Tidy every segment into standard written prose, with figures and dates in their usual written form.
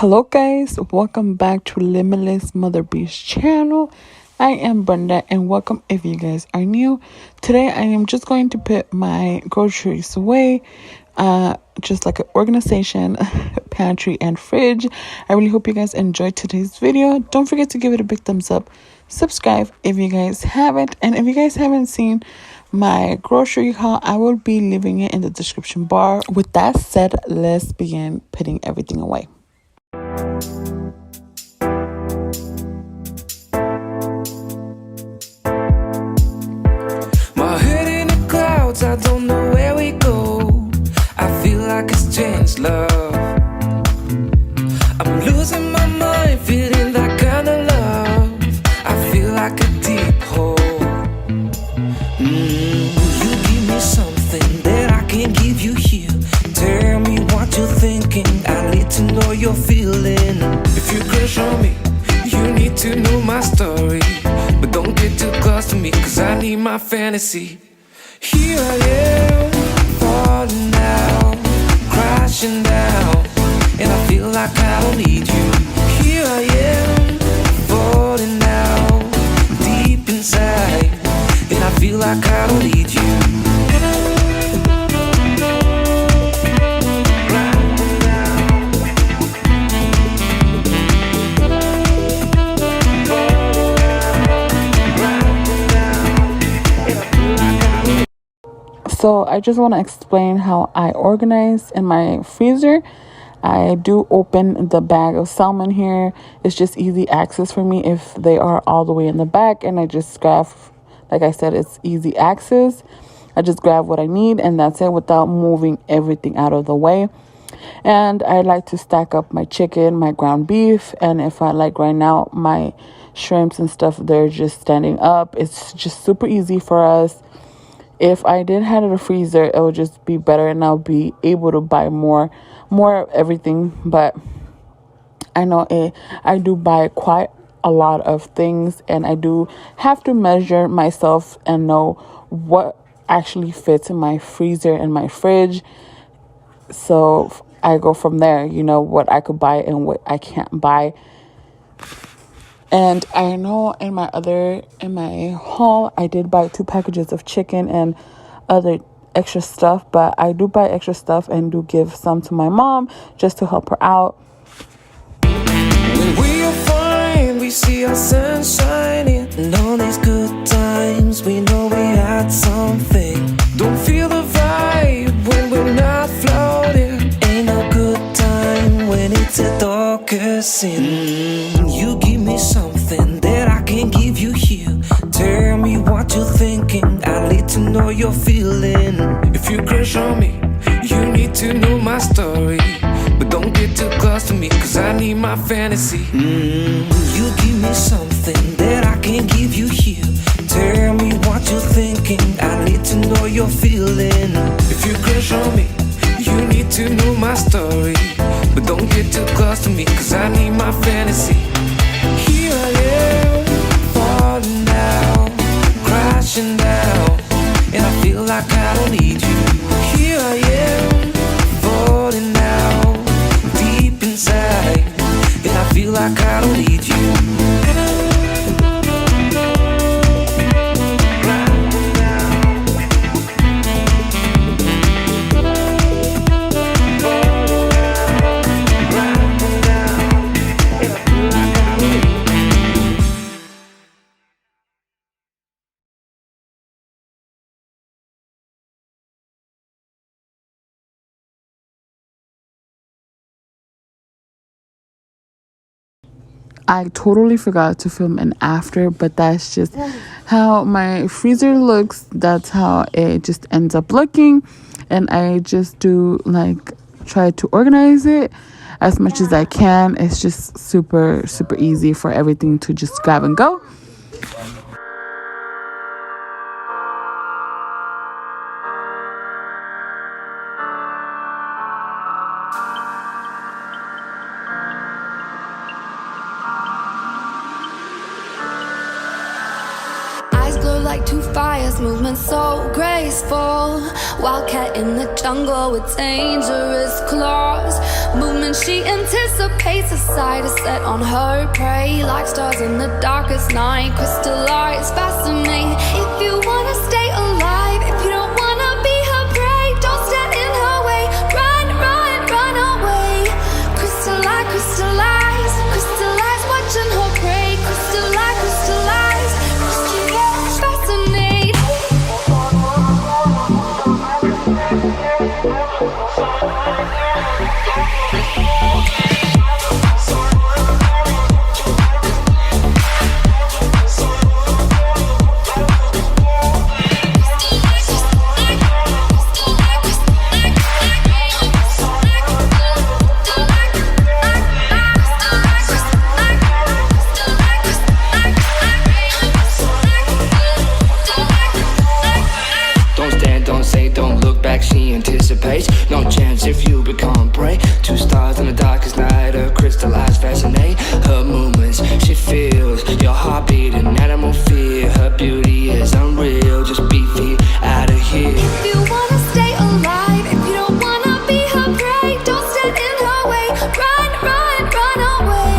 Hello guys, welcome back to LimitlessMotherB's channel. I am Brenda and welcome if you guys are new. Today I am just going to put my groceries away, just like an organization, pantry and fridge. I really hope you guys enjoyed today's video. Don't forget to give it a big thumbs up, subscribe if you guys haven't, and if you guys haven't seen my grocery haul, I will be leaving it in the description bar. With that said, let's begin putting everything away. My head in the clouds, I don't know where we go. I feel like it's changed, love. I'm losing my mind, feeling that kind of love. I feel like a deep hole. You give me something that I can't give you here. Tell me what you're thinking, I need to know you're feeling. If you crush on me, you need to know my story. But don't get too close to me, cause I need my fantasy. Here I am, falling down, crashing down, and I feel like I don't need you. Here I am, falling down, deep inside, and I feel like I don't need you. So I just want to explain how I organize in my freezer. I do open the bag of salmon here. It's just easy access for me if they are all the way in the back, and I just grab, like I said, it's easy access. I just grab what I need and that's it, without moving everything out of the way. And I like to stack up my chicken, my ground beef, and if I like right now, my shrimps and stuff, they're just standing up. It's just super easy for us. If I did have it in a freezer, it would just be better and I'll be able to buy more of everything. But I know I do buy quite a lot of things, and I do have to measure myself and know what actually fits in my freezer and my fridge. So I go from there, what I could buy and what I can't buy. And I know in my haul, I did buy 2 packages of chicken and other extra stuff, but I do buy extra stuff and do give some to my mom just to help her out. When we are fine, we see our sun shining, and all these good times, we know we had something. Don't feel the vibe when we're not floating. Ain't no good time when it's the darkest sin. You give me something that I can't give you here. Tell me what you're thinking, I need to know you're feeling. If you crush on me, you need to know my story. But don't get too close to me, cause I need my fantasy. You give me something that I can't give you here. Tell me what you're thinking, I need to know you're feeling. If you crush on me, you need to know my story. But don't get too close to me, cause I need my fantasy. Here I am, falling down, crashing down, and I feel like I don't need you. Here I am, falling down, deep inside, and I feel like I don't need you. I totally forgot to film an after, but that's just how my freezer looks. That's how it just ends up looking. And I just do try to organize it as much as I can. It's just super, super easy for everything to just grab and go. like two fires, movement so graceful. Wildcat in the jungle with dangerous claws. Movement she anticipates, a sight is set on her prey. Like stars in the darkest night, crystallized, fascinating. If you wanna stay alive, if you don't wanna be her prey, don't stand in her way. Run, run, run away. Crystallize, crystallize, crystallize, watching her prey. Crystallize, crystallize, crystallize, fascinate. She anticipates, no chance if you become prey. Two stars in the darkest night, her crystallized fascinate. Her movements, she feels your heartbeat and animal fear. Her beauty is unreal, just be feet out of here. If you wanna stay alive, if you don't wanna be her prey, don't stand in her way. Run, run, run away.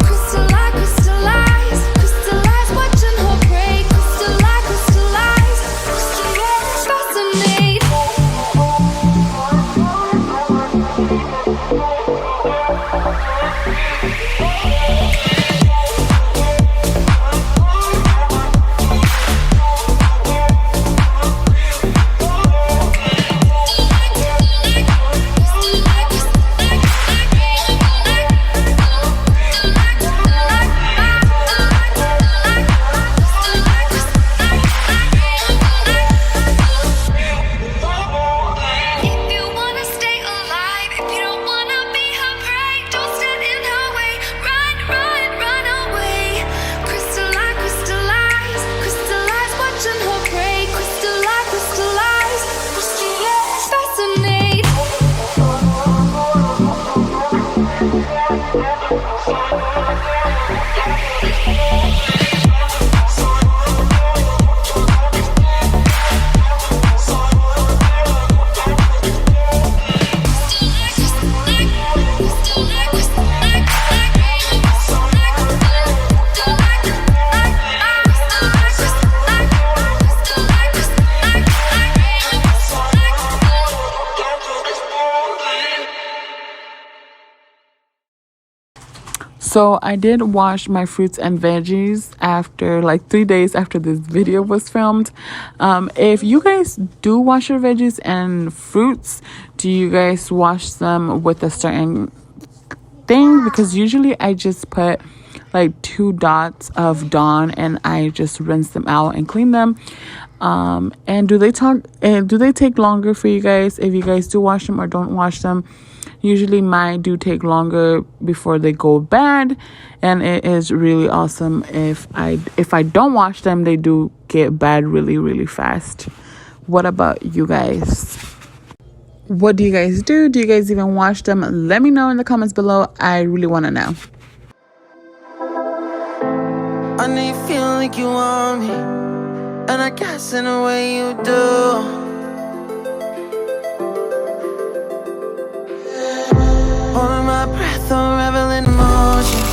Crystallize, crystallize, crystallize, watching her prey. Crystallize, crystallize, crystallize, fascinate. So I did wash my fruits and veggies after like 3 days after this video was filmed. If you guys do wash your veggies and fruits, do you guys wash them with a certain thing? Because usually I just put like 2 dots of Dawn and I just rinse them out and clean them. And do they take longer for you guys if you guys do wash them or don't wash them? Usually mine do take longer before they go bad, and it is really awesome if I don't wash them, they do get bad really, really fast. What about you guys? What do you guys do? Do you guys even wash them? Let me know in the comments below. I really want to know. I know you feel like you want me, and I guess in a way you do. Holding my breath, unraveling emotions.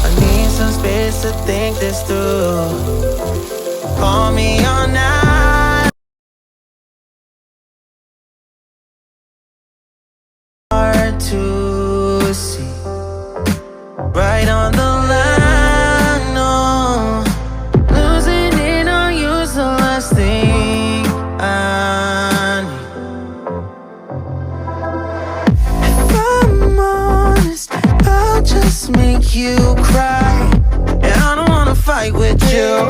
I need some space to think this through. Call me all night. Hard to see. Right on the line, no. Losing it on you's the last thing I need. If I'm honest, I'll just make you cry. And I don't wanna fight with you,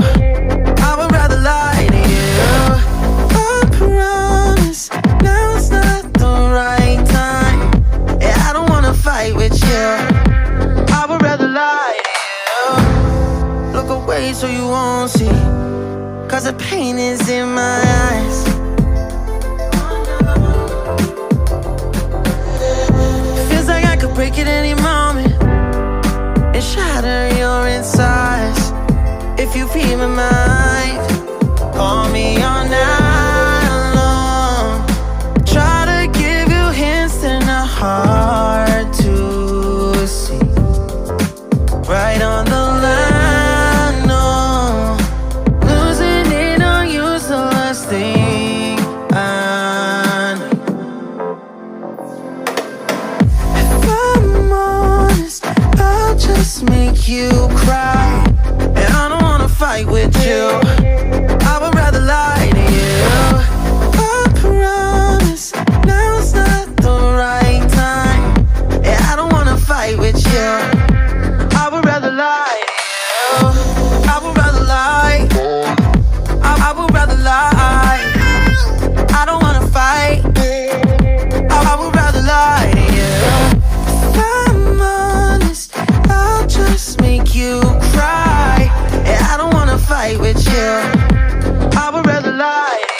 I would rather lie to you. I promise, now's not the right time. Yeah, I don't wanna fight with you, I would rather lie to you. Look away so you won't see, cause the pain is in my eyes. Feels like I could break it any moment and shatter your insides if you feel my mind. just make you cry. And I don't wanna fight with you. I would rather lie to you. I promise now's not the right time. And I don't wanna fight with you. I would rather lie to you. I would rather lie. I would rather lie. I don't wanna fight. I would rather lie to you. If I'm honest, I'll just make you cry. And I don't wanna fight with you. I would rather lie to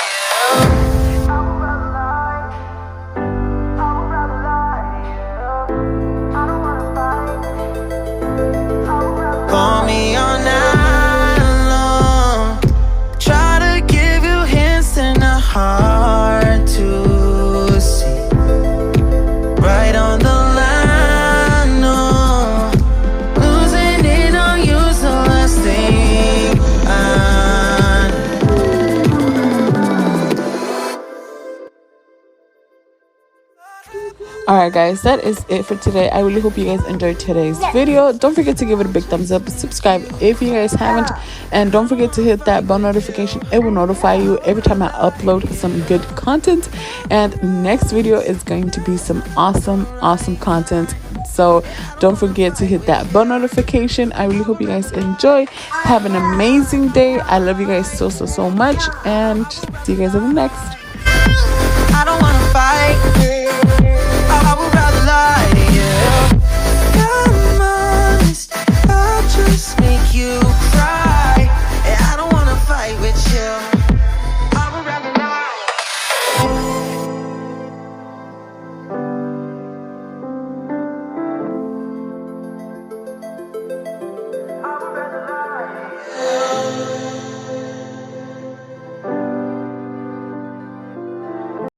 you. I would rather lie. I would rather lie to you. I don't wanna fight. I would rather call me all night long. Try to give you hints and a hard to see. Right on the line, no. Losing it on you's the last thing I Alright guys, that is it for today. I really hope you guys enjoyed today's video. Don't forget to give it a big thumbs up, subscribe if you guys haven't, and don't forget to hit that bell notification. It will notify you every time I upload some good content. And next video is going to be some awesome content, so don't forget to hit that bell notification. I really hope you guys enjoy. Have an amazing day. I love you guys so much, and see you guys in the next. don't wanna fight.